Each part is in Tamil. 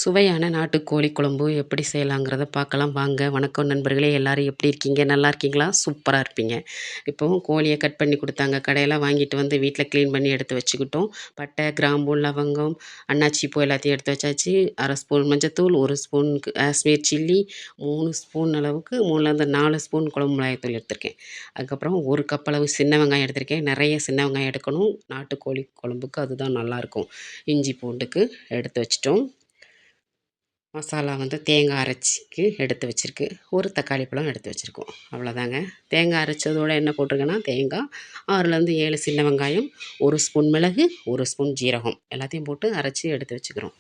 சுவையான நாட்டுக்கோழி குழம்பு எப்படி செய்யலாங்கிறத பார்க்கலாம் வாங்க. வணக்கம் நண்பர்களே! எல்லாரும் எப்படி இருக்கீங்க? நல்லா இருக்கீங்களா? சூப்பரா இருப்பீங்க. இப்போவும் கோழிய கட் பண்ணி குடுத்தாங்க. கடையில வாங்கிட்டு வந்து வீட்ல கிளீன் பண்ணி எடுத்து வச்சுக்கிட்டோம். பட்டை, கிராம்பு, லவங்கம், அன்னாச்சி பூ எல்லாத்தையும் எடுத்து வச்சாச்சு. 1/2 ஸ்பூன் மஞ்சத்தூள், 1 ஸ்பூன் காஷ்மீர் சில்லி, 3 ஸ்பூன் அளவுக்கு 3லேருந்து 4 ஸ்பூன் குழம்பு மிளகாய்த்தூள் எடுத்திருக்கேன். அதுக்கப்புறம் 1 கப் அளவு சின்ன வெங்காயம் எடுத்திருக்கேன். நெறைய சின்ன வெங்காயம் எடுக்கணும். நாட்டுக்கோழி குழம்புக்கு அதுதான் நல்லாயிருக்கும். இஞ்சி பூண்டுக்கு எடுத்து வச்சுட்டோம். மசாலா வந்து தேங்காய் அரைச்சிக்கு எடுத்து வச்சுருக்கு. ஒரு தக்காளி பழம் எடுத்து வச்சுருக்கோம். அவ்வளோதாங்க. தேங்காய் அரைச்சதோட என்ன போட்டிருக்கேன்னா, தேங்காய் 6லேருந்து 7 சின்ன வெங்காயம், 1 ஸ்பூன் மிளகு, 1 ஸ்பூன் ஜீரகம் எல்லாத்தையும் போட்டு அரைச்சி எடுத்து வச்சுக்கிறோம்.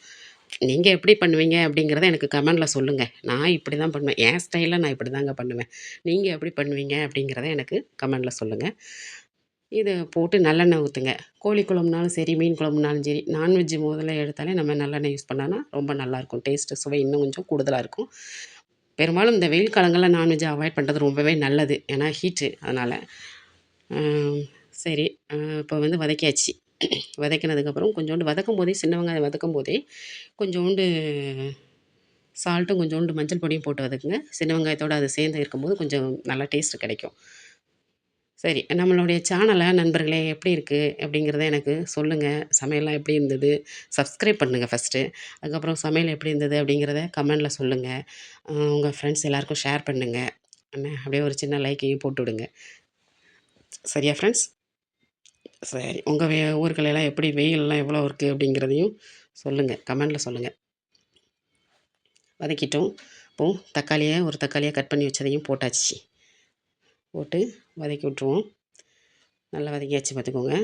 நீங்கள் எப்படி பண்ணுவீங்க அப்படிங்கிறத எனக்கு கமெண்ட்ல சொல்லுங்கள். நான் இப்படி தான் பண்ணுவேன். என் ஸ்டைலில் நான் இப்படி தாங்க பண்ணுவேன். நீங்கள் எப்படி பண்ணுவீங்க அப்படிங்கிறத எனக்கு கமெண்ட்ல சொல்லுங்கள். இத போட்டு நல்லெண்ணெய் ஊற்றுங்க. கோழி குழம்புனாலும் சரி, மீன் குழம்புனாலும் சரி, நான்வெஜ் முதல்ல எடுத்தாலே நம்ம நல்லெண்ணெய் யூஸ் பண்ணோன்னா ரொம்ப நல்லாயிருக்கும். டேஸ்ட்டு சுவை இன்னும் கொஞ்சம் கூடுதலா இருக்கும். பெரும்பாலும் இந்த வெயில் காலங்கள்ல நான்வெஜ்ஜ அவாய்ட் பண்ணுறது ரொம்பவே நல்லது. ஏன்னா ஹீட்டு அதனால. சரி இப்போ வந்து வதக்கியாச்சு. வதக்கினதுக்கப்புறம் கொஞ்சோண்டு வதக்கும்போதே சின்ன வெங்காயம் வதக்கும்போதே கொஞ்சோண்டு சால்ட்டும், கொஞ்சோண்டு மஞ்சள் பொடியும் போட்டு வதக்குங்க. சின்ன வெங்காயத்தோட அது சேர்ந்து இருக்கும்போது கொஞ்சம் நல்லா டேஸ்ட் கிடைக்கும். சரி. நம்மளுடைய சேனல நண்பர்களே எப்படி இருக்கு? அப்படிங்கிறத எனக்கு சொல்லுங்க. சமையல்லாம் எப்படி இருந்தது? சப்ஸ்கிரைப் பண்ணுங்க ஃபர்ஸ்ட்டு. அதுக்கப்புறம் சமையல் எப்படி இருந்தது? அப்படிங்கிறத கமெண்ட்ல சொல்லுங்க. உங்க ஃப்ரெண்ட்ஸ் எல்லாருக்கும் ஷேர் பண்ணுங்க. என்ன அப்படியே ஒரு சின்ன லைக்கையும் போட்டு விடுங்க. சரியா ஃப்ரெண்ட்ஸ்? சரி. உங்க ஊர்களெல்லாம் எப்படி வெயில்லாம் எவ்வளோ இருக்கு? அப்படிங்கிறதையும் சொல்லுங்க. கமெண்ட்ல சொல்லுங்க. வதக்கிட்டோம். இப்போ ஒரு தக்காளிய கட் பண்ணி வச்சதையும் போட்டாச்சு. போட்டு வதக்கி விட்டுருவோம். நல்லா வதக்கியாச்சு பார்த்துக்கோங்க.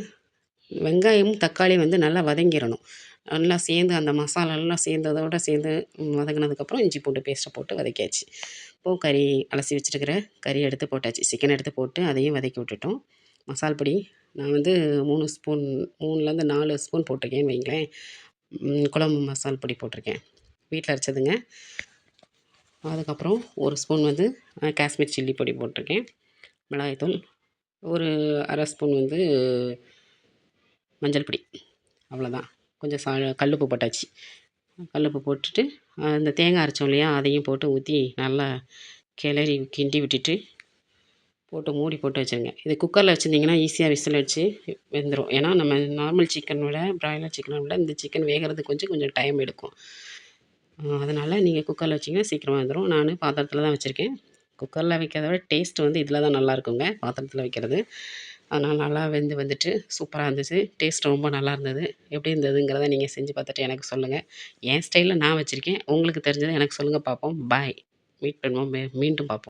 வெங்காயமும் தக்காளி வந்து நல்லா வதங்கிரணும். நல்லா சேர்ந்து அந்த மசாலாலாம் சேர்ந்ததோட சேர்ந்து வதங்குனதுக்கப்புறம் இஞ்சி பூண்டு பேஸ்ட்ட போட்டு வதக்கியாச்சு. இப்போது கறி அலசி வச்சுருக்கிற கறி எடுத்து போட்டாச்சு. சிக்கன் எடுத்து போட்டு அதையும் வதக்கி விட்டுட்டோம். மசால் பொடி நான் வந்து 3 ஸ்பூன் 3லேருந்து 4 ஸ்பூன் போட்டிருக்கேன்னு வைங்களேன். குழம்பு மசால் பொடி போட்டிருக்கேன். வீட்ல அரைச்சதுங்க. அதுக்கப்புறம் 1 ஸ்பூன் வந்து காஷ்மீர் சில்லி பொடி போட்டிருக்கேன். மிளகாய்த்தூள் ஒரு 1/2 ஸ்பூன் வந்து மஞ்சள் பொடி. அவ்வளோதான். கொஞ்சம் கல்லுப்பு போட்டாச்சு. கல்லுப்பு போட்டுட்டு அந்த தேங்காய் அரைச்சோம் இல்லையா? அதையும் போட்டு ஊற்றி நல்லா கிண்டி விட்டுட்டு போட்டு மூடி போட்டு வச்சுருங்க. இது குக்கரில் வச்சுருந்தீங்கன்னா ஈஸியாக விசில் அடிச்சு வெந்துடும். ஏன்னா நம்ம நார்மல் சிக்கன் விட பிராய்லர் சிக்கனை விட இந்த சிக்கன் வேகிறதுக்கு கொஞ்சம் டைம் எடுக்கும். அதனால் நீங்கள் குக்கரில் வச்சிங்கன்னா சீக்கிரமாக வெந்துடும். நான் பாத்திரத்தில் தான் வச்சுருக்கேன். குக்கரில் வைக்கிறத விட டேஸ்ட் வந்து இதில் தான் நல்லாயிருக்குங்க, பாத்திரத்தில் வைக்கிறது. அதனால் நல்லா வந்துட்டு சூப்பராக இருந்துச்சு. டேஸ்ட் ரொம்ப நல்லா இருந்தது. எப்படி இருந்ததுங்கிறத நீங்கள் செஞ்சு பார்த்துட்டு எனக்கு சொல்லுங்கள். என் ஸ்டைலில் நான் வச்சுருக்கேன். உங்களுக்கு தெரிஞ்சதை எனக்கு சொல்லுங்கள் பார்ப்போம். பாய். மீட் பண்ணுவோம். மீண்டும் பார்ப்போம்.